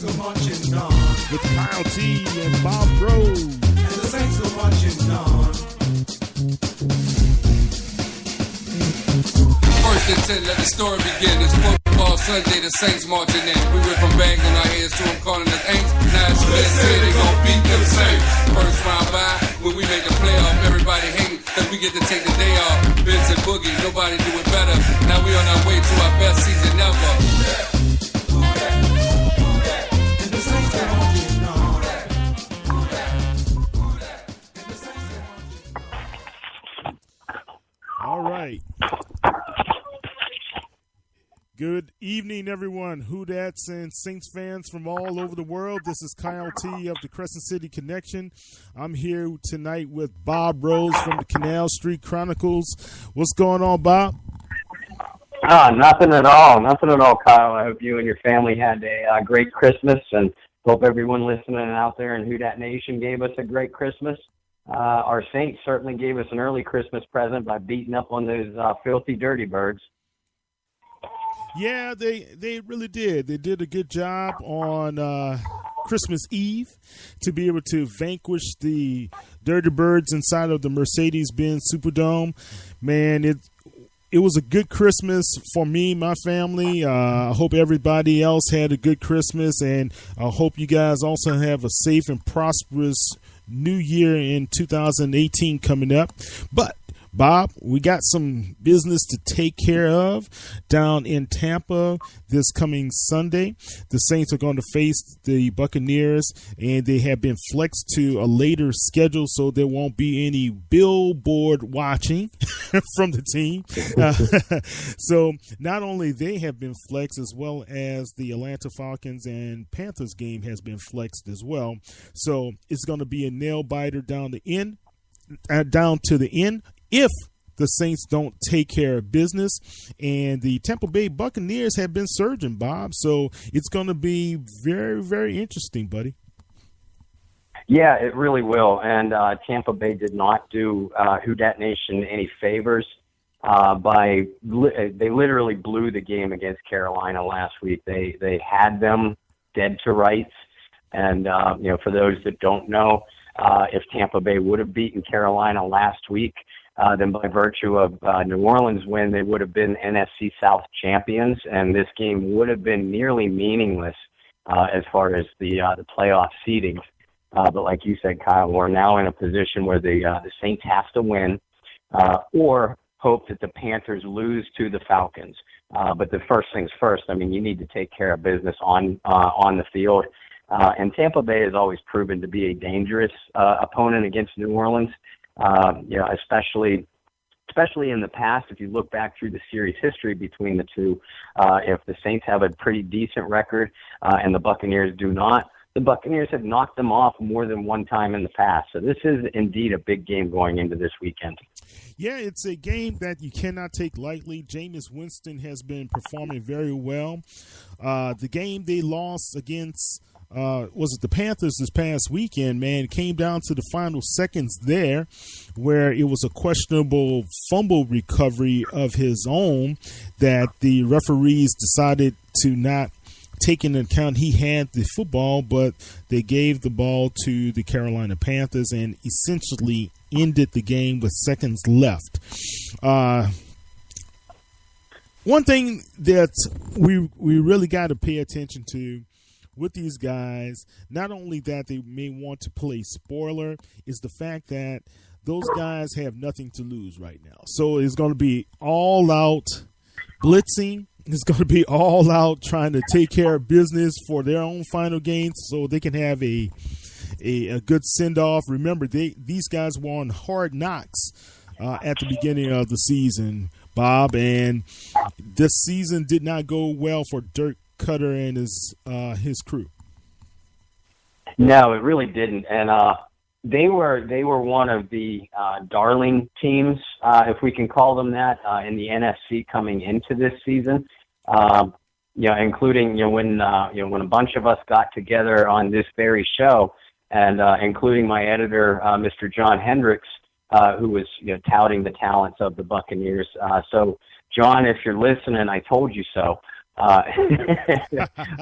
Saints go marching on. With Kyle T and Bob Rose. And the Saints go marching on. First and 10, let the story begin. It's football Sunday, the Saints marching in. We went from banging our heads to them calling us ain'ts. Now it's been said they gon' beat them Saints. First round bye, when we make the playoff, everybody hating, cause we get to take the day off. Vince and Boogie, nobody do it better. Now we on our way to our best season ever. And the Saints go marching on. All right. Good evening, everyone. Who Dats and Saints fans from all over the world. This is Kyle T of the Crescent City Connection. I'm here tonight with Bob Rose from the Canal Street Chronicles. What's going on, Bob? Nothing at all. Nothing at all, Kyle. I hope you and your family had a great Christmas, and hope everyone listening out there in Who Dat Nation gave us a great Christmas. Our Saints certainly gave us an early Christmas present by beating up on those filthy dirty birds. Yeah, they really did. They did a good job on Christmas Eve to be able to vanquish the Dirty Birds inside of the Mercedes-Benz Superdome. Man, it was a good Christmas for me, my family. I hope everybody else had a good Christmas, and I hope you guys also have a safe and prosperous new year in 2018 coming up. But Bob, we got some business to take care of down in Tampa this coming Sunday. The Saints are going to face the Buccaneers, and they have been flexed to a later schedule, so there won't be any billboard watching from the team. So not only they have been flexed, as well as the Atlanta Falcons and Panthers game has been flexed as well. So it's going to be a nail biter down to the end if the Saints don't take care of business. And the Tampa Bay Buccaneers have been surging, Bob. So it's going to be very, very interesting, buddy. Yeah, it really will. And Tampa Bay did not do Who Dat Nation any favors. They literally blew the game against Carolina last week. They had them dead to rights. And, for those that don't know, if Tampa Bay would have beaten Carolina last week, then by virtue of New Orleans' win, they would have been NFC South champions, and this game would have been nearly meaningless as far as the playoff seeding. But like you said, Kyle, we're now in a position where the Saints have to win or hope that the Panthers lose to the Falcons. But the first things first, I mean, you need to take care of business on the field. And Tampa Bay has always proven to be a dangerous opponent against New Orleans. Especially in the past, if you look back through the series history between the two, if the Saints have a pretty decent record and the Buccaneers do not, the Buccaneers have knocked them off more than one time in the past. So this is indeed a big game going into this weekend. Yeah, it's a game that you cannot take lightly. Jameis Winston has been performing very well. The game they lost against was it the Panthers this past weekend, man? It came down to the final seconds there where it was a questionable fumble recovery of his own that the referees decided to not take into account. He had the football, but they gave the ball to the Carolina Panthers and essentially ended the game with seconds left. One thing that we really got to pay attention to with these guys, not only that they may want to play spoiler, is the fact that those guys have nothing to lose right now. So it's going to be all out blitzing. It's going to be all out trying to take care of business for their own final games so they can have a good send-off. Remember, these guys were on Hard Knocks at the beginning of the season, Bob, and this season did not go well for Dirk Cutter and his crew. No, it really didn't, and they were one of the darling teams, if we can call them that, in the NFC coming into this season. Including when a bunch of us got together on this very show, and including my editor, Mr. John Hendricks, who was touting the talents of the Buccaneers. So, John, if you're listening, I told you so.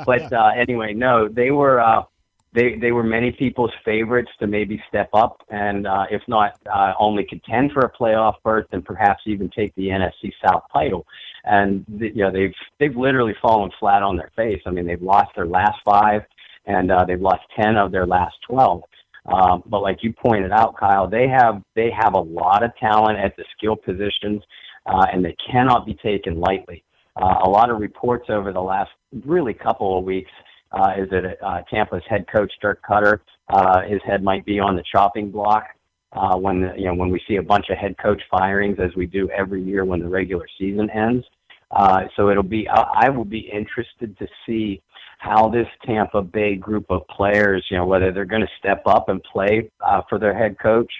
But anyway, no, they were many people's favorites to maybe step up and, if not only contend for a playoff berth, and perhaps even take the NFC South title. And they've literally fallen flat on their face. I mean, they've lost their last 5, and they've lost 10 of their last 12. But like you pointed out, Kyle, they have a lot of talent at the skill positions, and they cannot be taken lightly. A lot of reports over the last really couple of weeks is that Tampa's head coach Dirk Cutter, his head might be on the chopping block when we see a bunch of head coach firings, as we do every year when the regular season ends. So I will be interested to see how this Tampa Bay group of players, whether they're going to step up and play for their head coach,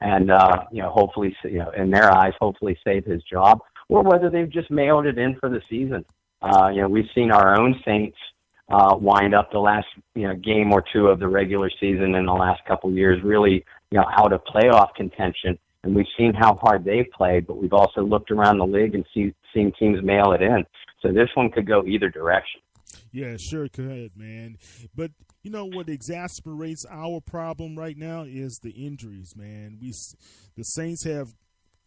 and hopefully, in their eyes, hopefully save his job, or whether they've just mailed it in for the season. We've seen our own Saints wind up the last game or two of the regular season in the last couple of years, really out of playoff contention, and we've seen how hard they've played. But we've also looked around the league and seen teams mail it in. So this one could go either direction. Yeah, sure could, man. But what exasperates our problem right now is the injuries, man. The Saints have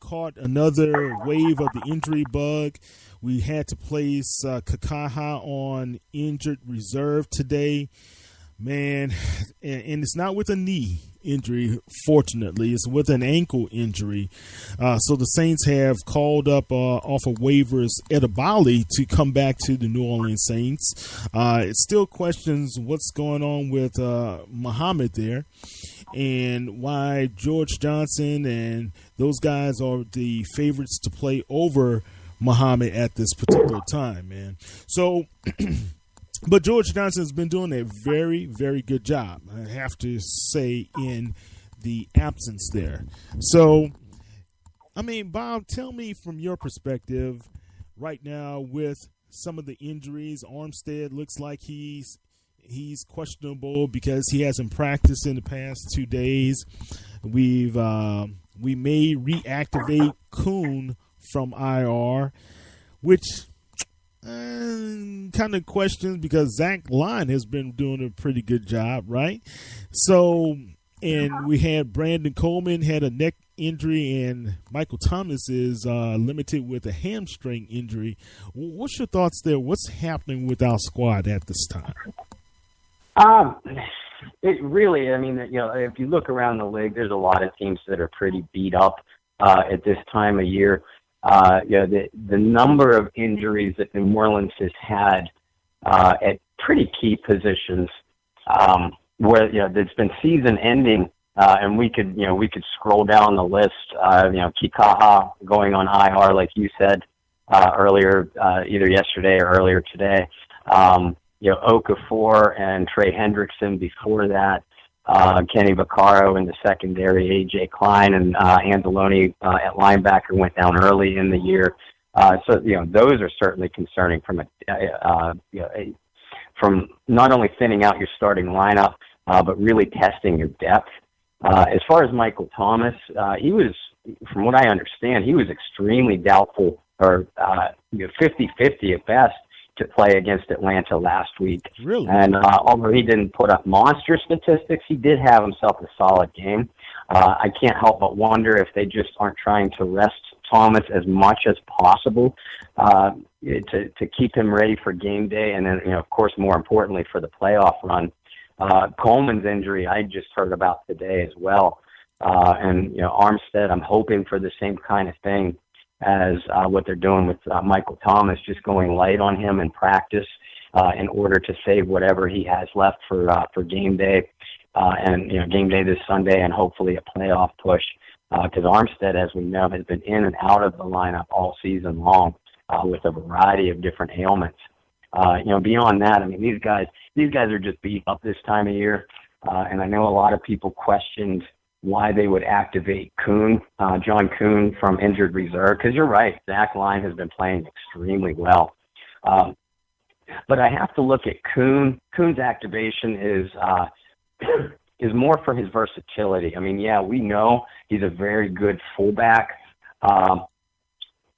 caught another wave of the injury bug. We had to place Kakaha on injured reserve today, man, and it's not with a knee injury, fortunately. It's with an ankle injury. So the Saints have called up off of waivers Edebali to come back to the New Orleans Saints. It still questions what's going on with Muhammad there, and why George Johnson and those guys are the favorites to play over Muhammad at this particular time, man. So, but George Johnson has been doing a very, very good job, I have to say, in the absence there. So, I mean, Bob, tell me from your perspective right now with some of the injuries. Armstead looks like he's questionable because he hasn't practiced in the past 2 days. We may reactivate Kuhn from IR, which kind of questions because Zach Line has been doing a pretty good job, right? So, and we had Brandon Coleman had a neck injury, and Michael Thomas is limited with a hamstring injury. What's your thoughts there? What's happening with our squad at this time? It really, I mean, if you look around the league, there's a lot of teams that are pretty beat up at this time of year. The number of injuries that New Orleans has had at pretty key positions, where there's been season ending, and we could scroll down the list. Kikaha going on IR, like you said earlier, either yesterday or earlier today. Okafor and Trey Hendrickson before that, Kenny Vaccaro in the secondary, A.J. Klein and Anzalone at linebacker went down early in the year. So those are certainly concerning from from not only thinning out your starting lineup, but really testing your depth. As far as Michael Thomas, he was, from what I understand, he was extremely doubtful, or 50-50 at best, to play against Atlanta last week. Really? And although he didn't put up monster statistics, he did have himself a solid game. I can't help but wonder if they just aren't trying to rest Thomas as much as possible to keep him ready for game day, and then, of course, more importantly, for the playoff run. Coleman's injury I just heard about today as well. And Armstead, I'm hoping for the same kind of thing as what they're doing with Michael Thomas, just going light on him in practice in order to save whatever he has left for game day, and game day this Sunday, and hopefully a playoff push. Because Armstead, as we know, has been in and out of the lineup all season long with a variety of different ailments. Beyond that, I mean, these guys are just beat up this time of year, and I know a lot of people questioned why they would activate John Kuhn from injured reserve, because you're right, Zach Line has been playing extremely well. But I have to look at Kuhn. Kuhn's activation is more for his versatility. I mean, yeah, we know he's a very good fullback,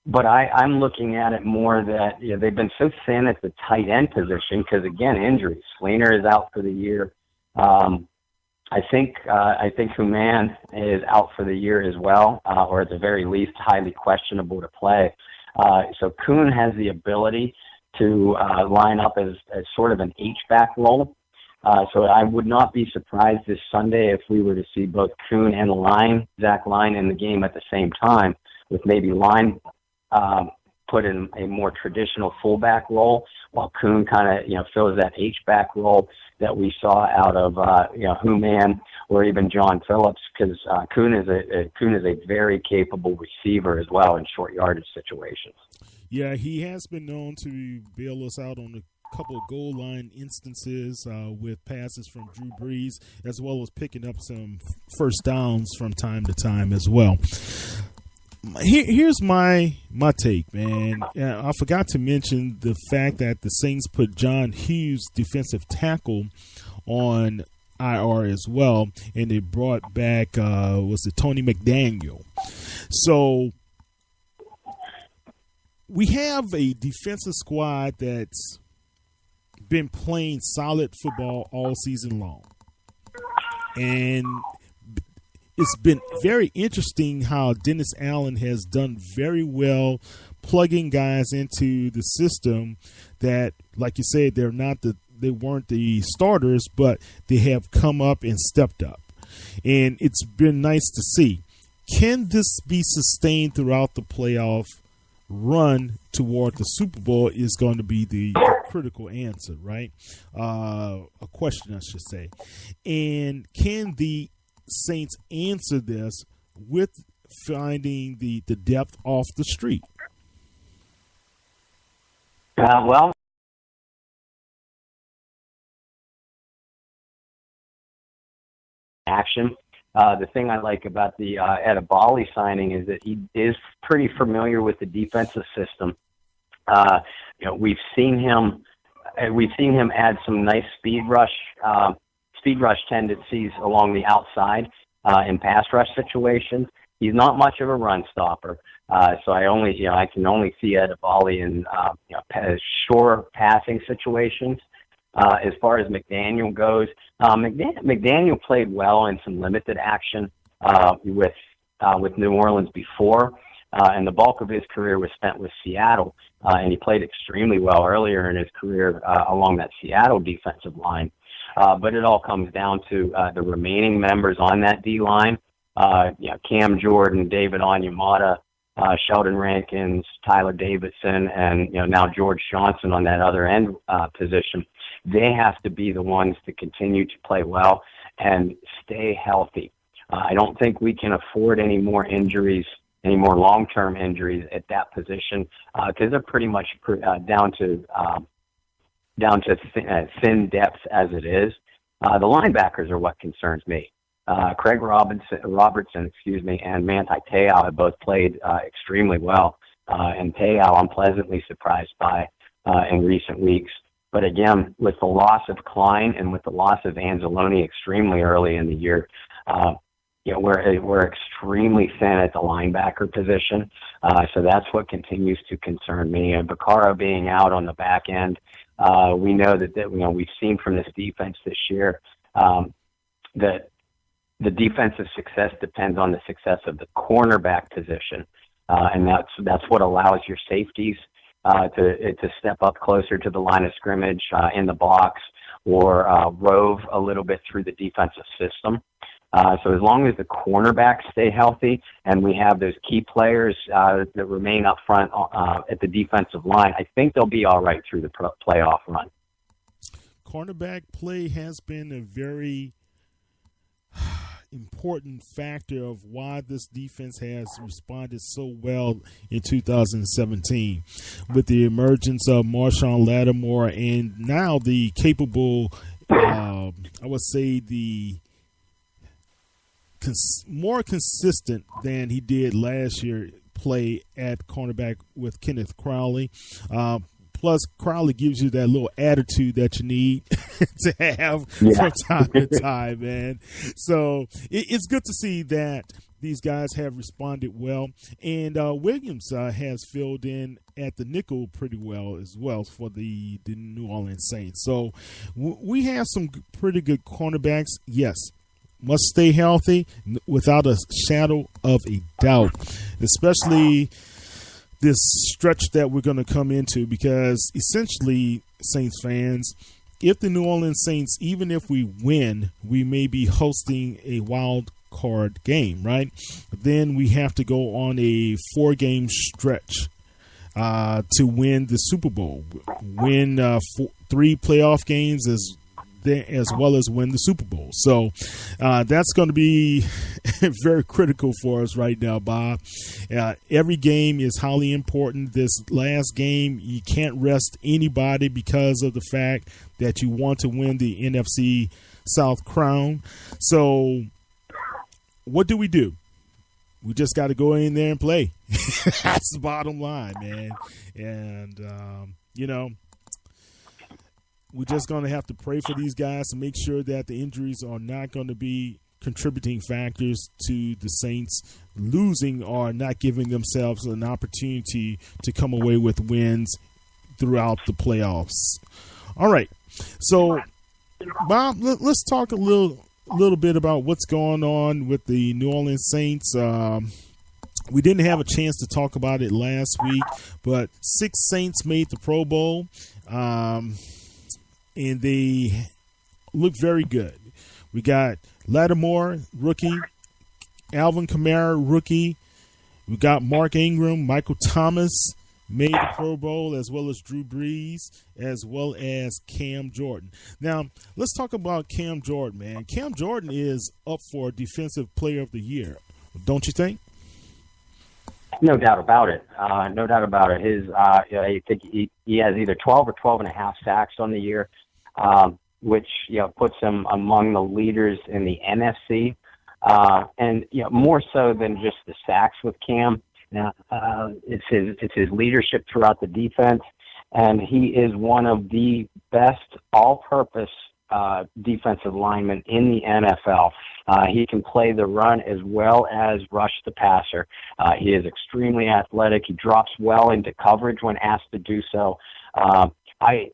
But I'm looking at it more that they've been so thin at the tight end position because, again, injuries. Fleener is out for the year. I think Human is out for the year as well, or at the very least, highly questionable to play. So Kuhn has the ability to line up as sort of an H-back role. So I would not be surprised this Sunday if we were to see both Kuhn and Zach Line in the game at the same time, with maybe Line put in a more traditional fullback role, while Kuhn kind of fills that H-back role that we saw out of Human or even John Phillips, because Kuhn is a very capable receiver as well in short yardage situations. Yeah, he has been known to bail us out on a couple of goal line instances with passes from Drew Brees, as well as picking up some first downs from time to time as well. Here's my take, man. I forgot to mention the fact that the Saints put John Hughes, defensive tackle, on IR as well, and they brought back Tony McDaniel. So we have a defensive squad that's been playing solid football all season long, and it's been very interesting how Dennis Allen has done very well plugging guys into the system that, like you said, they weren't the starters, but they have come up and stepped up. And it's been nice to see. Can this be sustained throughout the playoff run toward the Super Bowl is going to be the critical answer, right? A question, I should say. And can the Saints answer this with finding the depth off the street? Well, action. The thing I like about the Edibali signing is that he is pretty familiar with the defensive system. We've seen him add some nice speed rush tendencies along the outside in pass rush situations. He's not much of a run stopper, so I can only see Edibali in short passing situations. As far as McDaniel goes, McDaniel played well in some limited action with New Orleans before, and the bulk of his career was spent with Seattle, and he played extremely well earlier in his career along that Seattle defensive line. But it all comes down to the remaining members on that D-line, Cam Jordan, David Onyemata, Sheldon Rankins, Tyler Davidson, and now George Johnson on that other end position. They have to be the ones to continue to play well and stay healthy. I don't think we can afford any more injuries, any more long-term injuries at that position, because they're pretty much down to thin depth as it is. The linebackers are what concerns me. Craig Robertson, and Manti Te'o have both played extremely well, and Te'o I'm pleasantly surprised by in recent weeks. But again, with the loss of Klein and with the loss of Anzalone extremely early in the year, we're extremely thin at the linebacker position. So that's what continues to concern me. And Vaccaro being out on the back end, we know that we've seen from this defense this year that the defensive success depends on the success of the cornerback position, and that's what allows your safeties to step up closer to the line of scrimmage in the box or rove a little bit through the defensive system. So as long as the cornerbacks stay healthy and we have those key players that remain up front at the defensive line, I think they'll be all right through the playoff run. Cornerback play has been a very important factor of why this defense has responded so well in 2017 with the emergence of Marshawn Lattimore and now the capable, I would say the more consistent than he did last year play at cornerback with Kenneth Crowley. Plus, Crowley gives you that little attitude that you need to have from time to time, man. So it's good to see that these guys have responded well. And Williams has filled in at the nickel pretty well as well for the New Orleans Saints. So we have some pretty good cornerbacks. Yes, must stay healthy without a shadow of a doubt, especially this stretch that we're going to come into, because essentially, Saints fans, if the New Orleans Saints, even if we win, we may be hosting a wild card game, right? Then we have to go on a 4-game stretch to win the Super Bowl, win 3 playoff games as well as win the Super Bowl. So that's going to be very critical for us right now, Bob. Every game is highly important. This last game, you can't rest anybody because of the fact that you want to win the NFC South crown. So what do? We just got to go in there and play. That's the bottom line, man. And, we're just going to have to pray for these guys to make sure that the injuries are not going to be contributing factors to the Saints losing or not giving themselves an opportunity to come away with wins throughout the playoffs. All right. So, Bob, let's talk a little bit about what's going on with the New Orleans Saints. We didn't have a chance to talk about it last week, but 6 Saints made the Pro Bowl, and they look very good. We got Lattimore, rookie, Alvin Kamara, rookie. We got Mark Ingram, Michael Thomas made the Pro Bowl, as well as Drew Brees, as well as Cam Jordan. Now, let's talk about Cam Jordan, man. Cam Jordan is up for Defensive Player of the Year, don't you think? No doubt about it. No doubt about it. I think he has either 12 or 12 and a half sacks on the year, which puts him among the leaders in the NFC, and more so than just the sacks with Cam. Now, it's his leadership throughout the defense, and he is one of the best all-purpose defensive linemen in the NFL. He can play the run as well as rush the passer. He is extremely athletic. He drops well into coverage when asked to do so. I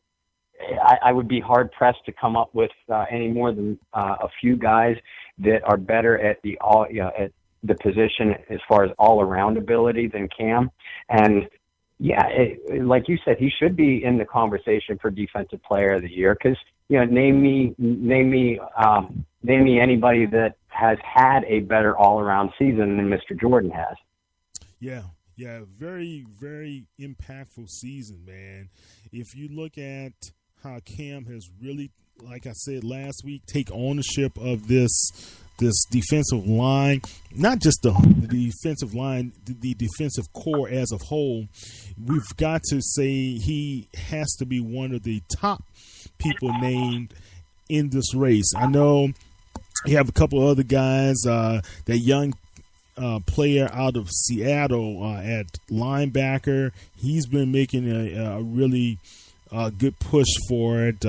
would be hard pressed to come up with any more than a few guys that are better at at the position as far as all-around ability than Cam. And like you said, he should be in the conversation for Defensive Player of the Year, because name me anybody that has had a better all-around season than Mr. Jordan has. Yeah, very, very impactful season, man. If you look at how Cam has really, like I said last week, take ownership of this defensive line, not just the defensive line, the defensive core as a whole. We've got to say he has to be one of the top people named in this race. I know you have a couple other guys, that young player out of Seattle at linebacker. He's been making a really good push for it.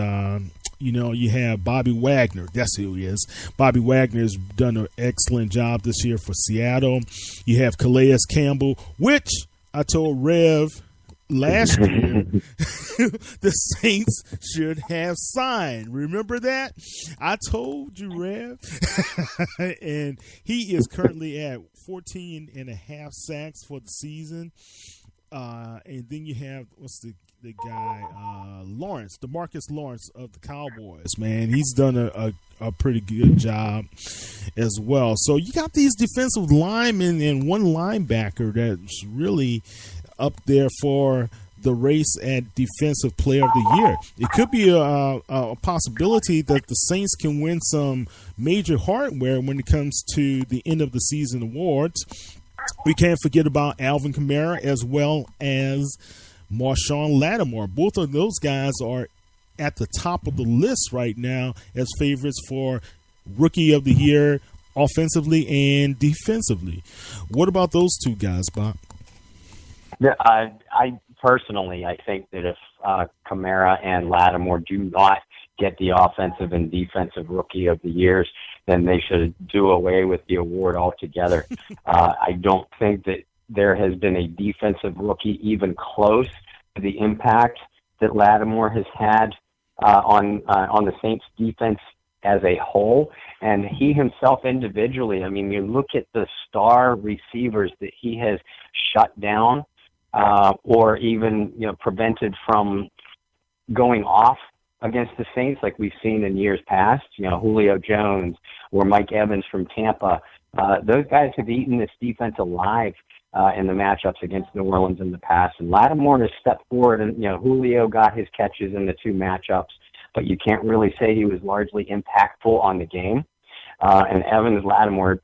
You have Bobby Wagner. That's who he is. Bobby Wagner has done an excellent job this year for Seattle. You have Calais Campbell, which I told Rev last year the Saints should have signed. Remember that? I told you, Rev. And he is currently at 14 and a half sacks for the season. And then you have, the guy, Lawrence, DeMarcus Lawrence of the Cowboys, man. He's done a pretty good job as well. So you got these defensive linemen and one linebacker that's really up there for the race at Defensive Player of the Year. It could be a possibility that the Saints can win some major hardware when it comes to the end of the season awards. We can't forget about Alvin Kamara as well as Marshawn Lattimore. Both of those guys are at the top of the list right now as favorites for Rookie of the Year, offensively and defensively. What about those two guys, Bob? I personally, I think that if Kamara and Lattimore do not get the offensive and defensive rookie of the years, then they should do away with the award altogether. I don't think that there has been a defensive rookie even close to the impact that Lattimore has had on the Saints defense as a whole, and he himself individually. I mean, you look at the star receivers that he has shut down, or even prevented from going off against the Saints, like we've seen in years past. Julio Jones or Mike Evans from Tampa. Those guys have eaten this defense alive in the matchups against New Orleans in the past. And Lattimore has stepped forward, and Julio got his catches in the two matchups, but you can't really say he was largely impactful on the game. And Evans, Lattimore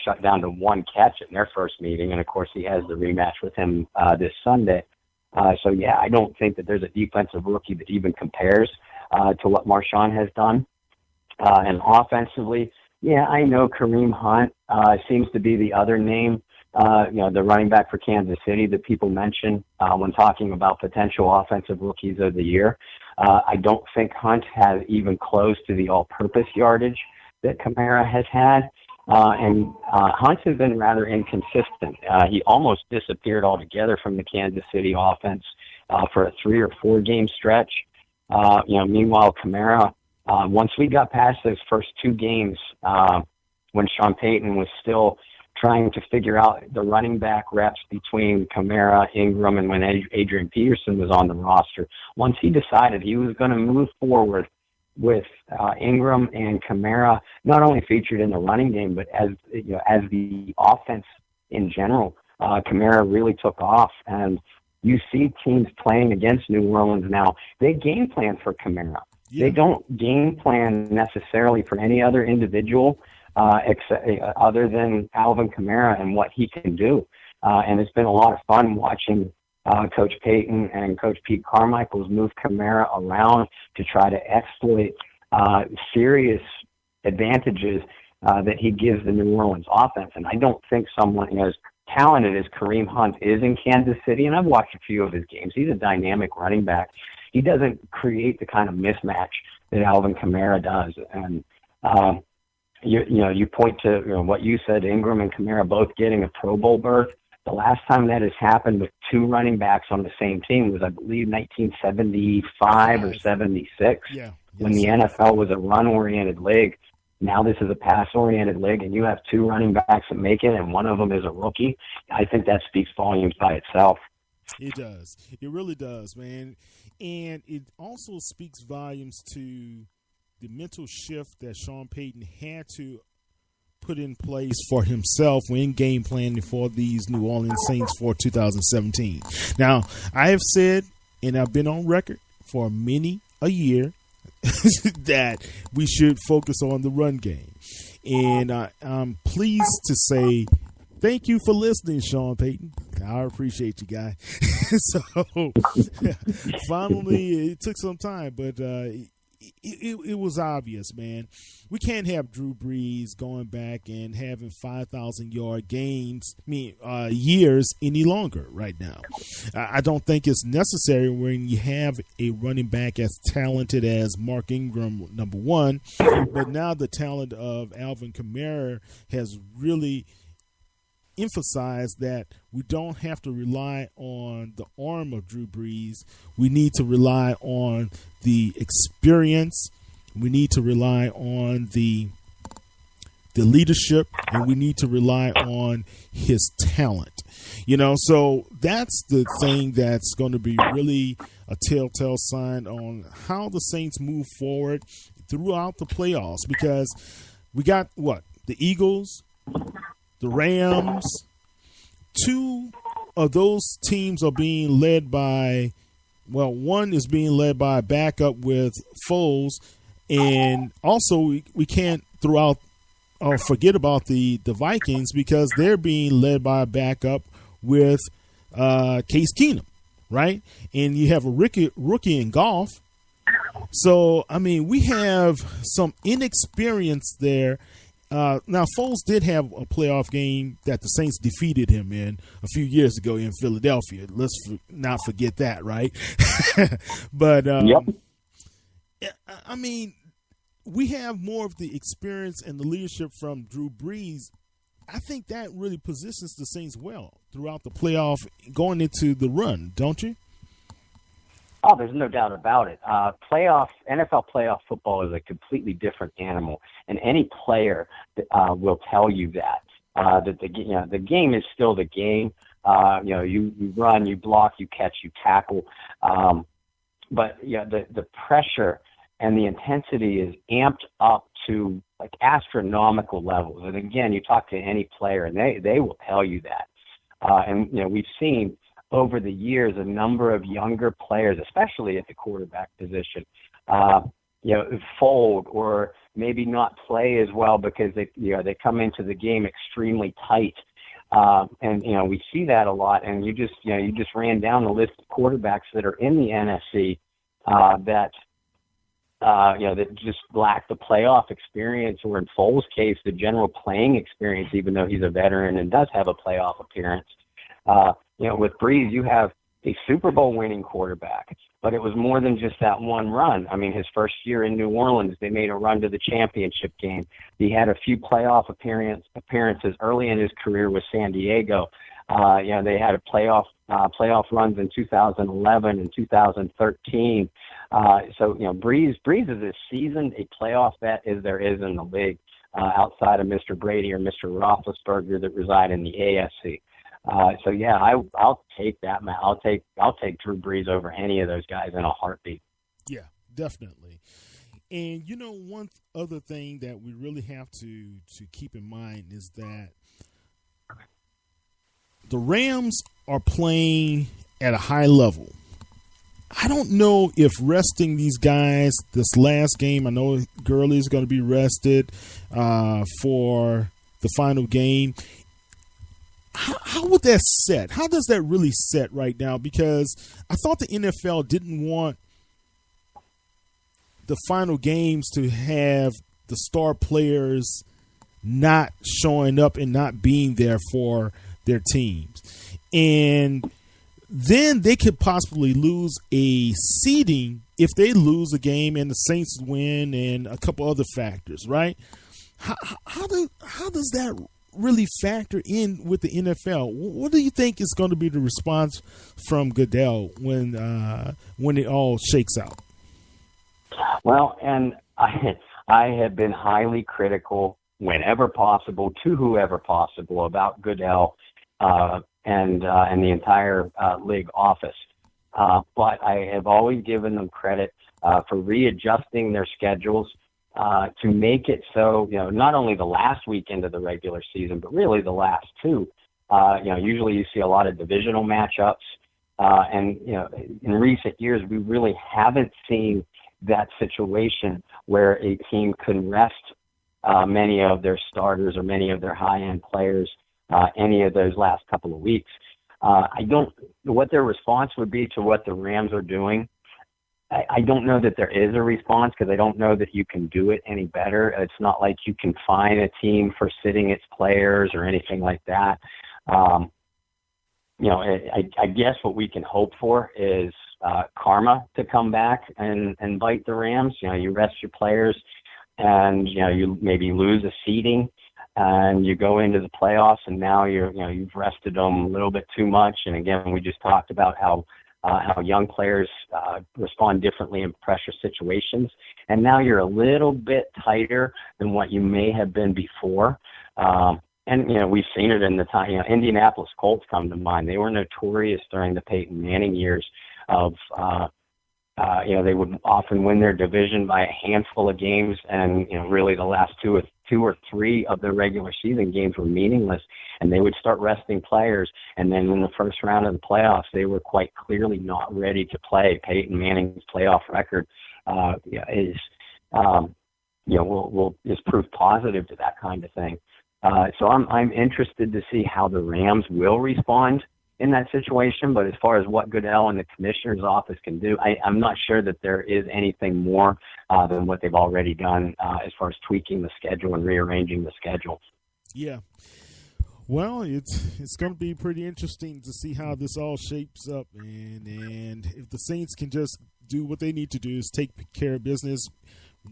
shut down to one catch in their first meeting, and of course he has the rematch with him this Sunday. So yeah, I don't think that there's a defensive rookie that even compares to what Marshawn has done. And offensively, yeah, I know Kareem Hunt seems to be the other name, the running back for Kansas City that people mention when talking about potential offensive rookies of the year. I don't think Hunt has even close to the all-purpose yardage that Kamara has had. And Hunt has been rather inconsistent. He almost disappeared altogether from the Kansas City offense for a 3 or 4 game stretch. Meanwhile, Kamara, once we got past those first 2 games, when Sean Payton was still trying to figure out the running back reps between Kamara, Ingram, and when Adrian Peterson was on the roster, once he decided he was going to move forward with Ingram and Kamara, not only featured in the running game, but as the offense in general, Kamara really took off. And you see teams playing against New Orleans now, they game plan for Kamara. Yeah. They don't game plan necessarily for any other individual other than Alvin Kamara and what he can do. And it's been a lot of fun watching Coach Payton and Coach Pete Carmichael's move Kamara around to try to exploit serious advantages that he gives the New Orleans offense. And I don't think someone as talented as Kareem Hunt is in Kansas City, and I've watched a few of his games, he's a dynamic running back. He doesn't create the kind of mismatch that Alvin Kamara does. And you point to what you said, Ingram and Kamara both getting a Pro Bowl berth. The last time that has happened with 2 running backs on the same team was, I believe, 1975 or 76, when the NFL was a run-oriented league. Now this is a pass-oriented league, and you have 2 running backs that make it, and one of them is a rookie. I think that speaks volumes by itself. It does. It really does, man. And it also speaks volumes to the mental shift that Sean Payton had to put in place for himself when game planning for these New Orleans Saints for 2017. Now, I have said, and I've been on record for many a year, that we should focus on the run game. And I'm pleased to say thank you for listening, Sean Payton. I appreciate you, guy. So, finally, it took some time, but it was obvious, man. We can't have Drew Brees going back and having 5,000-yard games, years any longer right now. I don't think it's necessary when you have a running back as talented as Mark Ingram, number one, but now the talent of Alvin Kamara has really emphasized that we don't have to rely on the arm of Drew Brees. We need to rely on the experience. We need to rely on the leadership, and we need to rely on his talent. So that's the thing that's going to be really a telltale sign on how the Saints move forward throughout the playoffs, because we got the Eagles, the Rams. 2 of those teams are being led by, one is being led by a backup with Foles, and also we can't forget about the Vikings, because they're being led by a backup with Case Keenum, right? And you have a rookie in golf. So, we have some inexperience there Now, Foles did have a playoff game that the Saints defeated him in a few years ago in Philadelphia. Let's not forget that, right? But, Yep. I mean, we have more of the experience and the leadership from Drew Brees. I think that really positions the Saints well throughout the playoff going into the run, don't you? Oh, there's no doubt about it. NFL playoff football is a completely different animal, and any player will tell you that the game is still the game. You run, you block, you catch, you tackle, but the pressure and the intensity is amped up to like astronomical levels. And again, you talk to any player, and they will tell you that. And we've seen over the years a number of younger players, especially at the quarterback position, fold or maybe not play as well because they come into the game extremely tight. And we see that a lot. And you just ran down the list of quarterbacks that are in the NFC that just lack the playoff experience, or in Foles' case, the general playing experience, even though he's a veteran and does have a playoff appearance. With Brees, you have a Super Bowl winning quarterback, but it was more than just that one run. I mean, his first year in New Orleans, they made a run to the championship game. He had a few playoff appearances early in his career with San Diego. They had a playoff runs in 2011 and 2013. Brees is as seasoned a playoff vet as there is in the league, outside of Mr. Brady or Mr. Roethlisberger that reside in the AFC. I'll take that, man. I'll take Drew Brees over any of those guys in a heartbeat. Yeah, definitely. And one other thing that we really have to keep in mind is that the Rams are playing at a high level. I don't know if resting these guys this last game, I know Gurley is going to be rested for the final game. How would that set? How does that really set right now? Because I thought the NFL didn't want the final games to have the star players not showing up and not being there for their teams. And then they could possibly lose a seeding if they lose a game and the Saints win and a couple other factors, right? How does that really factor in with the NFL? What do you think is going to be the response from Goodell when it all shakes out? Well, and I have been highly critical whenever possible to whoever possible about Goodell and the entire league office. But I have always given them credit for readjusting their schedules to make it so, not only the last weekend of the regular season, but really the last two. Usually you see a lot of divisional matchups. And in recent years, we really haven't seen that situation where a team can rest many of their starters or many of their high-end players any of those last couple of weeks. I don't know what their response would be to what the Rams are doing. I don't know that there is a response because I don't know that you can do it any better. It's not like you can fine a team for sitting its players or anything like that. I guess what we can hope for is karma to come back and bite the Rams. You rest your players and, you maybe lose a seeding and you go into the playoffs and now you've rested them a little bit too much. And again, we just talked about how young players respond differently in pressure situations. And now you're a little bit tighter than what you may have been before. And we've seen it in the time, Indianapolis Colts come to mind. They were notorious during the Peyton Manning years of, they would often win their division by a handful of games. And, really the last two or three of their regular season games were meaningless, and they would start resting players. And then in the first round of the playoffs, they were quite clearly not ready to play. Peyton Manning's playoff record is proof positive to that kind of thing. So I'm interested to see how the Rams will respond in that situation. But as far as what Goodell and the commissioner's office can do, I'm not sure that there is anything more than what they've already done as far as tweaking the schedule and rearranging the schedule. Yeah. Well, it's going to be pretty interesting to see how this all shapes up, and if the Saints can just do what they need to do is take care of business,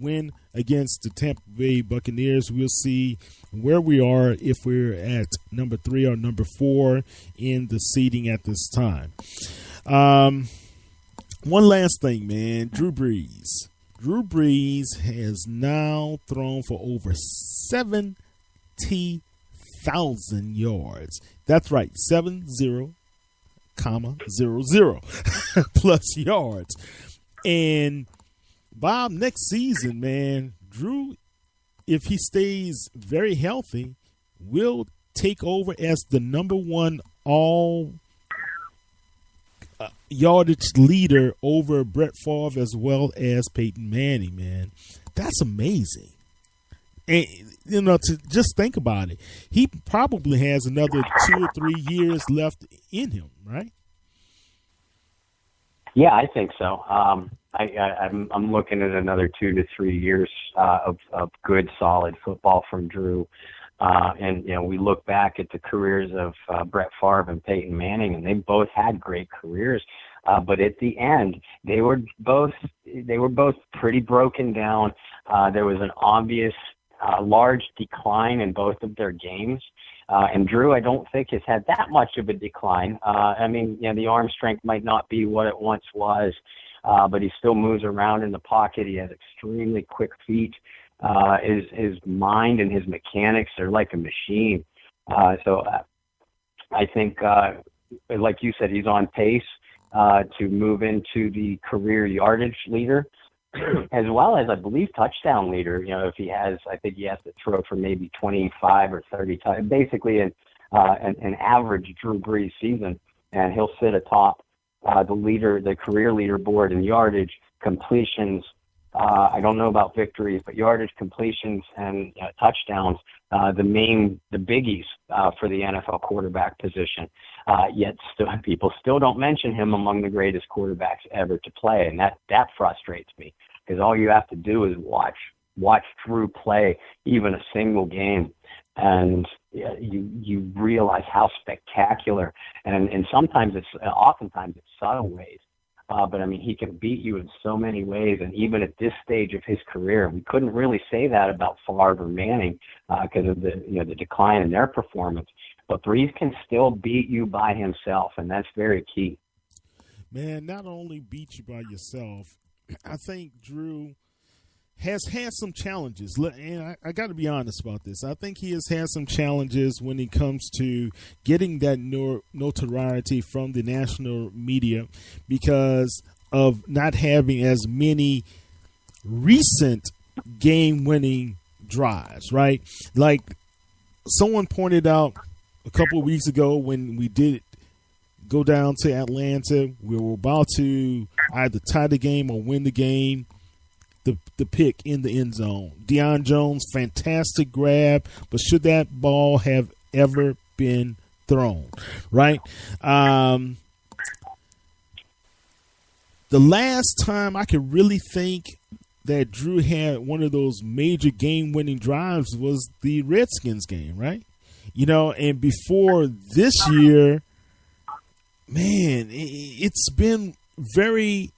win against the Tampa Bay Buccaneers, we'll see where we are if we're at number 3 or number 4 in the seeding at this time. One last thing, man. Drew Brees. Drew Brees has now thrown for over 70,000 yards. That's right, 70,000 plus yards. And Bob, next season, man, Drew, if he stays very healthy, will take over as the number 1 all yardage leader over Brett Favre as well as Peyton Manning, man. That's amazing. And, to just think about it, he probably has another 2 or 3 years left in him, right? Yeah, I think so. I'm looking at another 2 to 3 years of good, solid football from Drew. And we look back at the careers of Brett Favre and Peyton Manning, and they both had great careers. But at the end, they were both pretty broken down. There was an obvious large decline in both of their games. And Drew, I don't think, has had that much of a decline. The arm strength might not be what it once was, but he still moves around in the pocket. He has extremely quick feet. His mind and his mechanics are like a machine. So I think, like you said, he's on pace to move into the career yardage leader, as well as, I believe, touchdown leader. If he has, I think he has to throw for maybe 25 or 30 times, basically an average Drew Brees season, and he'll sit atop the career leaderboard in yardage, completions. I don't know about victories, but yardage, completions, and touchdowns, the biggies for the NFL quarterback position. Yet people still don't mention him among the greatest quarterbacks ever to play, and that frustrates me, because all you have to do is watch Drew play even a single game, and you realize how spectacular, and oftentimes it's subtle ways. But he can beat you in so many ways, and even at this stage of his career, we couldn't really say that about Favre or Manning because of the decline in their performance. But Brees can still beat you by himself, and that's very key. Man, not only beat you by yourself, I think Drew has had some challenges, and I got to be honest about this. I think he has had some challenges when it comes to getting that notoriety from the national media because of not having as many recent game-winning drives, right? Like someone pointed out a couple of weeks ago when we did go down to Atlanta, we were about to either tie the game or win the game. The pick in the end zone. Deion Jones, fantastic grab, but should that ball have ever been thrown, right? The last time I could really think that Drew had one of those major game-winning drives was the Redskins game, right? And before this year, man, it's been very,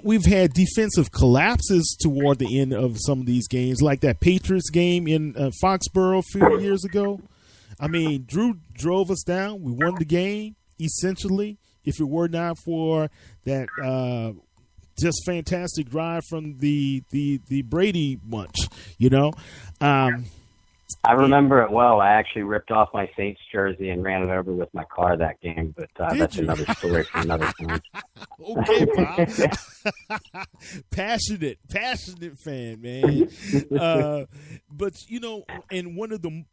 we've had defensive collapses toward the end of some of these games, like that Patriots game in Foxborough a few years ago. Drew drove us down. We won the game, essentially, if it were not for that just fantastic drive from the Brady bunch, I remember it well. I actually ripped off my Saints jersey and ran it over with my car that game, but that's another story for another time. Okay, Bob. Passionate fan, man. But, and one of the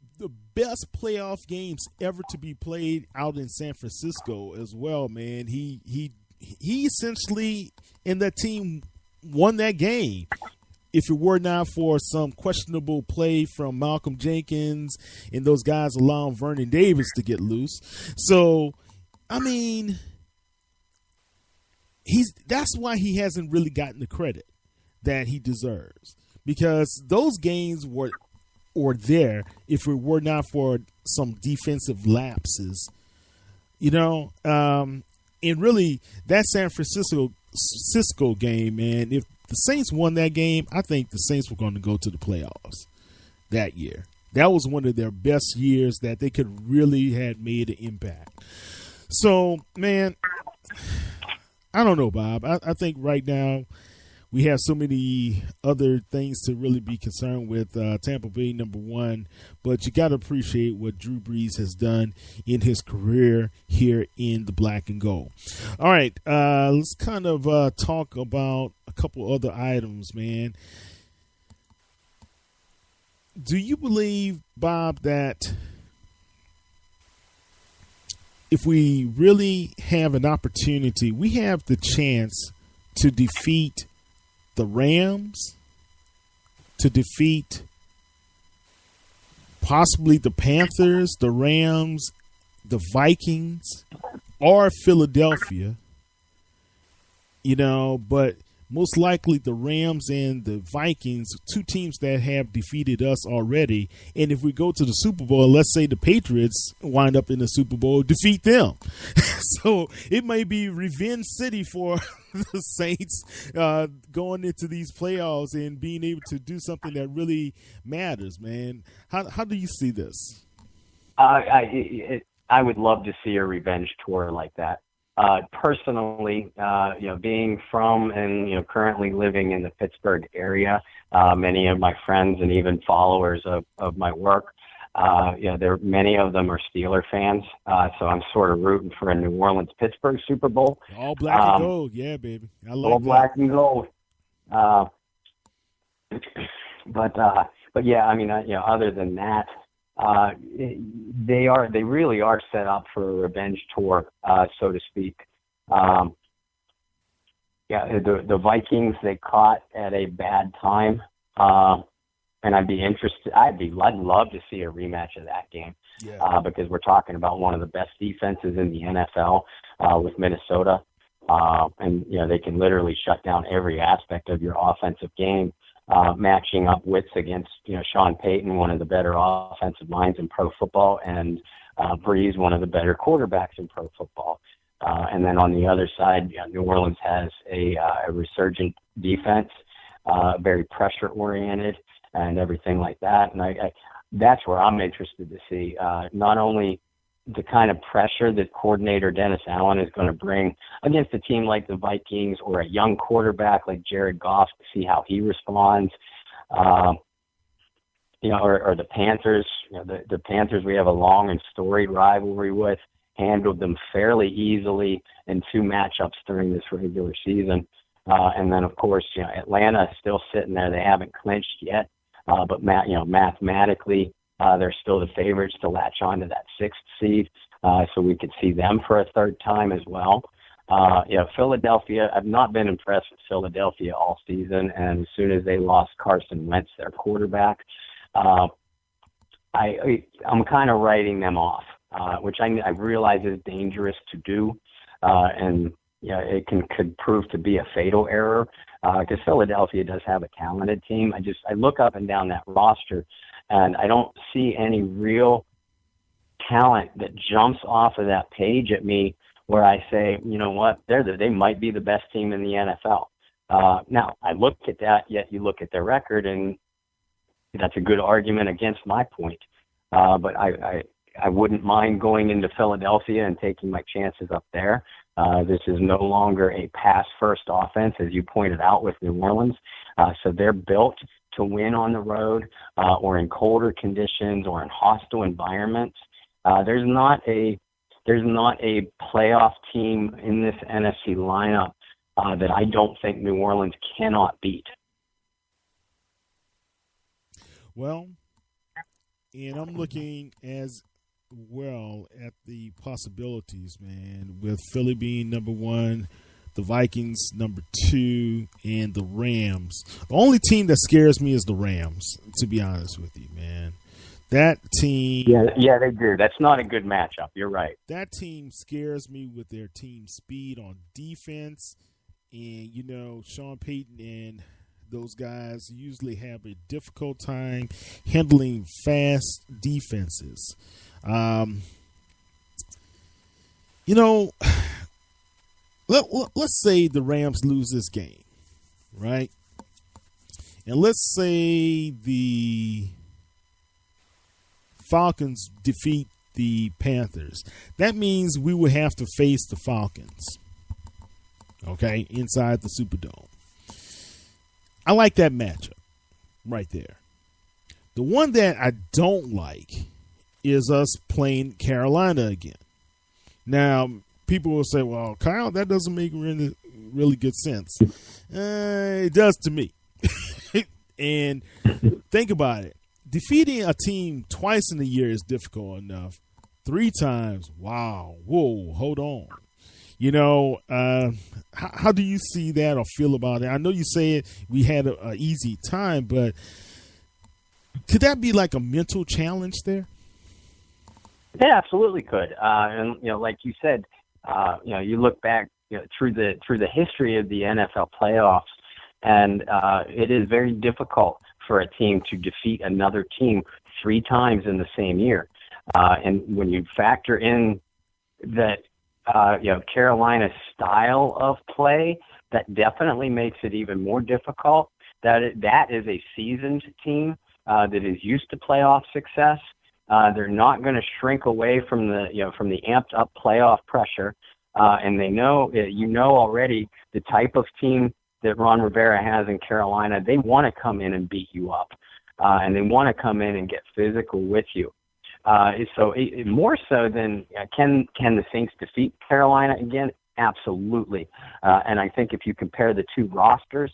best playoff games ever to be played out in San Francisco as well, man. He essentially, in that team, won that game. if it were not for some questionable play from Malcolm Jenkins and those guys allowing Vernon Davis to get loose. So, I mean, that's why he hasn't really gotten the credit that he deserves, because those games were there if it were not for some defensive lapses, and really that San Francisco game, man, if the Saints won that game, I think the Saints were going to go to the playoffs that year. That was one of their best years that they could really had made an impact. So, man, I don't know, Bob. I think right now we have so many other things to really be concerned with. Tampa Bay, number one, but you got to appreciate what Drew Brees has done in his career here in the black and gold. All right, let's kind of talk about a couple other items, man. Do you believe, Bob, that if we really have an opportunity, we have the chance to defeat the Rams, to defeat possibly the Panthers, the Rams, the Vikings, or Philadelphia, but most likely the Rams and the Vikings, two teams that have defeated us already. And if we go to the Super Bowl, let's say the Patriots wind up in the Super Bowl, defeat them. So it may be revenge city for the Saints going into these playoffs and being able to do something that really matters, man. How do you see this? I would love to see a revenge tour like that. Personally, being from and currently living in the Pittsburgh area, many of my friends and even followers of my work, many of them are Steeler fans. So I'm sort of rooting for a New Orleans Pittsburgh Super Bowl. All black and gold, yeah, baby. I like all that. Black and gold. But yeah, I mean, other than that. They really are set up for a revenge tour, so to speak. The Vikings they caught at a bad time, and I'd love to see a rematch of that game, because we're talking about one of the best defenses in the NFL with Minnesota, and they can literally shut down every aspect of your offensive game. Matching up wits against, Sean Payton, one of the better offensive minds in pro football, and Breeze, one of the better quarterbacks in pro football. And then on the other side, New Orleans has a resurgent defense, very pressure-oriented and everything like that. And that's where I'm interested to see not only the kind of pressure that coordinator Dennis Allen is going to bring against a team like the Vikings or a young quarterback like Jared Goff to see how he responds, or the Panthers. The Panthers we have a long and storied rivalry with, handled them fairly easily in two matchups during this regular season. And then, of course, Atlanta is still sitting there. They haven't clinched yet, but mathematically, they're still the favorites to latch on to that sixth seed, so we could see them for a third time as well. Philadelphia, I've not been impressed with Philadelphia all season, and as soon as they lost Carson Wentz, their quarterback, I'm kind of writing them off, which I realize is dangerous to do, and it could prove to be a fatal error, because Philadelphia does have a talented team. I look up and down that roster, and I don't see any real talent that jumps off of that page at me where I say, you know what, they might be the best team in the NFL. Now, I look at that, yet you look at their record, and that's a good argument against my point. But I wouldn't mind going into Philadelphia and taking my chances up there. This is no longer a pass-first offense, as you pointed out with New Orleans. So they're built to win on the road or in colder conditions or in hostile environments. There's not a playoff team in this NFC lineup that I don't think New Orleans cannot beat. Well, and I'm looking as well at the possibilities, man, with Philly being number one, the Vikings number 2, and the Rams. The only team that scares me is the Rams, to be honest with you, man. That team. Yeah, they do. That's not a good matchup. You're right. That team scares me with their team speed on defense. And, you know, Sean Payton and those guys usually have a difficult time handling fast defenses. You know, let's say the Rams lose this game, right? And let's say the Falcons defeat the Panthers. That means we would have to face the Falcons, okay, inside the Superdome. I like that matchup right there. The one that I don't like is us playing Carolina again. Now, people will say, well, Kyle, that doesn't make really good sense. It does to me. And think about it. Defeating a team twice in a year is difficult enough. 3 times, wow, whoa, hold on. You know, how do you see that or feel about it? I know you say we had an easy time, but could that be like a mental challenge there? It absolutely could. And you know, like you said, you know, you look back, you know, through the history of the NFL playoffs, and it is very difficult for a team to defeat another team 3 times in the same year. And when you factor in that, you know, Carolina's style of play, that definitely makes it even more difficult. That is a seasoned team that is used to playoff success. They're not going to shrink away from the amped up playoff pressure, and they know, you know already, the type of team that Ron Rivera has in Carolina. They want to come in and beat you up, and they want to come in and get physical with you. So more so than can the Saints defeat Carolina again? Absolutely. And I think if you compare the 2 rosters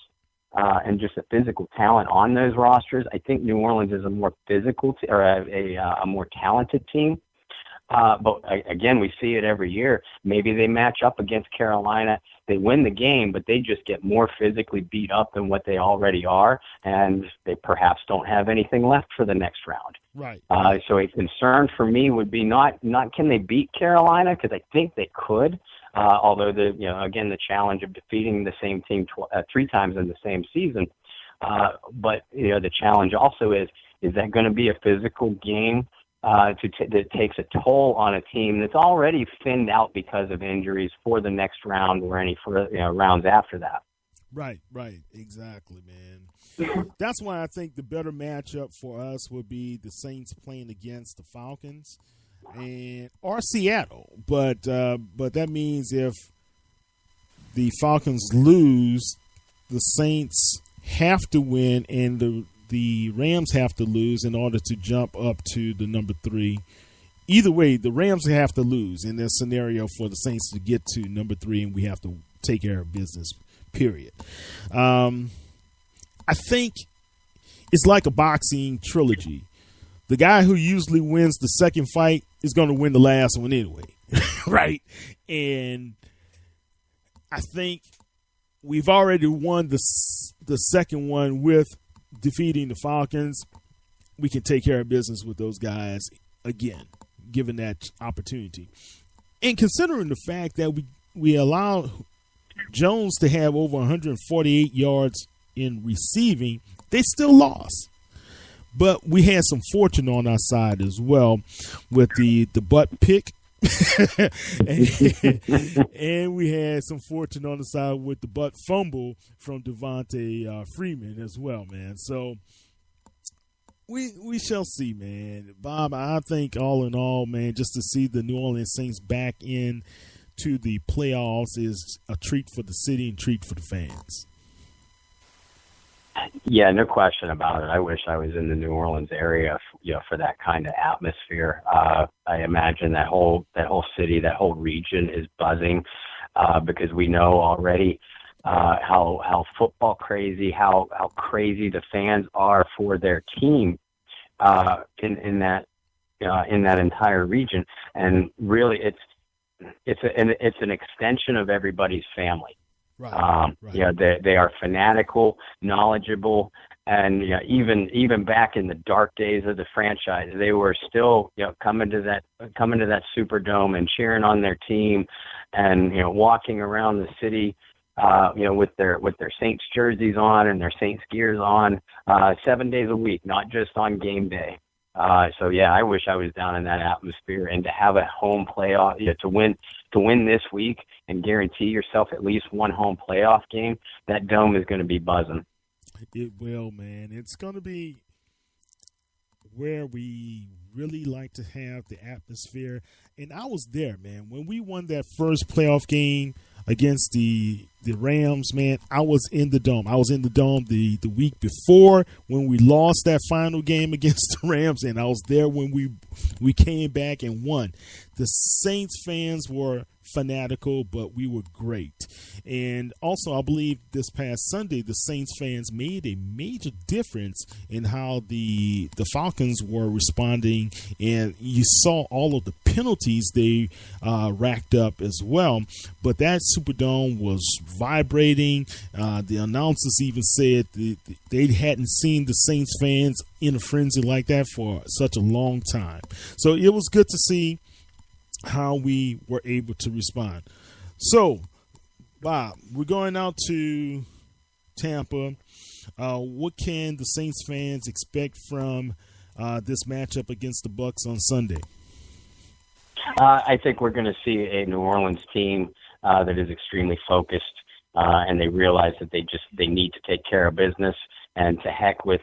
and just the physical talent on those rosters, I think New Orleans is a more physical or a more talented team. But again, we see it every year. Maybe they match up against Carolina, they win the game, but they just get more physically beat up than what they already are, and they perhaps don't have anything left for the next round. Right. So a concern for me would be not can they beat Carolina, because I think they could. Although again, the challenge of defeating the same team 3 times in the same season. But the challenge also is that going to be a physical game that takes a toll on a team that's already thinned out because of injuries for the next round or any rounds after that. Right, exactly, man. That's why I think the better matchup for us would be the Saints playing against the Falcons or Seattle. But that means if the Falcons lose, the Saints have to win and the Rams have to lose in order to jump up to the number 3. Either way, the Rams have to lose in this scenario for the Saints to get to number 3, and we have to take care of business, period. I think it's like a boxing trilogy. The guy who usually wins the second fight is going to win the last one anyway, right? And I think we've already won the second one with defeating the Falcons. We can take care of business with those guys again, given that opportunity. And considering the fact that we allowed Jones to have over 148 yards in receiving, they still lost. But we had some fortune on our side as well with the butt pick. and we had some fortune on the side with the butt fumble from Devontae Freeman as well, man. So we shall see, man. Bob, I think all in all, man, just to see the New Orleans Saints back in to the playoffs is a treat for the city and treat for the fans. Yeah, no question about it. I wish I was in the New Orleans area, for that kind of atmosphere. I imagine that whole city, that whole region is buzzing because we know already how football crazy, how crazy the fans are for their team in that entire region, and really it's an extension of everybody's family. Right. They are fanatical, knowledgeable, and even back in the dark days of the franchise, they were still coming to that Superdome and cheering on their team, and walking around the city, with their Saints jerseys on and their Saints gears on, 7 days a week, not just on game day. So I wish I was down in that atmosphere, and to have a home playoff, to win this week and guarantee yourself at least one home playoff game. That dome is going to be buzzing. It will, man. It's going to be where we really like to have the atmosphere. And I was there, man, when we won that first playoff game against the Rams, man. I was in the dome. I was in the dome the week before when we lost that final game against the Rams, and I was there when we came back and won. The Saints fans were fanatical, but we were great. And also, I believe this past Sunday, the Saints fans made a major difference in how the Falcons were responding, and you saw all of the penalties they racked up as well. But that Superdome was vibrating. The announcers even said they hadn't seen the Saints fans in a frenzy like that for such a long time. So it was good to see how we were able to respond. So, Bob, we're going out to Tampa. What can the Saints fans expect from this matchup against the Bucs on Sunday? I think we're going to see a New Orleans team that is extremely focused, and they realize that they need to take care of business, and to heck with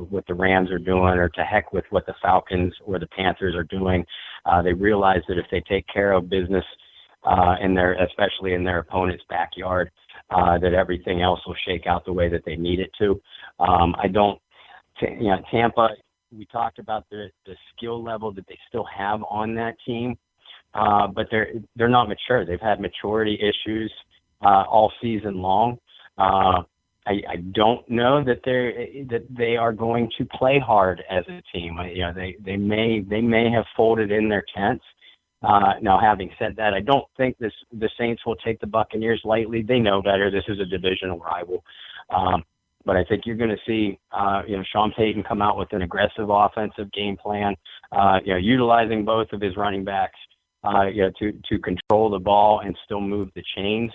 what the Rams are doing, or to heck with what the Falcons or the Panthers are doing. They realize that if they take care of business especially in their opponent's backyard, that everything else will shake out the way that they need it to. Tampa, we talked about the skill level that they still have on that team, but they're not mature. They've had maturity issues all season long. I don't know that they are going to play hard as a team. They may have folded in their tents. Now, having said that, I don't think the Saints will take the Buccaneers lightly. They know better. This is a divisional rival. But I think you're going to see, Sean Payton come out with an aggressive offensive game plan, utilizing both of his running backs, to control the ball and still move the chains.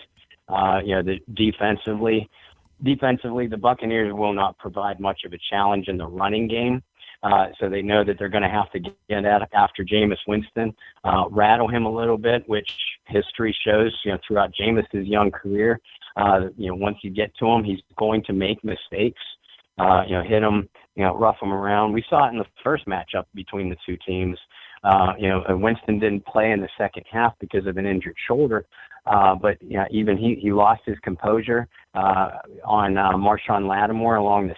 Defensively, the Buccaneers will not provide much of a challenge in the running game. So they know that they're going to have to get after Jameis Winston, rattle him a little bit, which history shows, throughout Jameis's young career. Once you get to him, he's going to make mistakes, hit him, rough him around. We saw it in the first matchup between the two teams. Winston didn't play in the second half because of an injured shoulder. But even he lost his composure on Marshawn Lattimore along the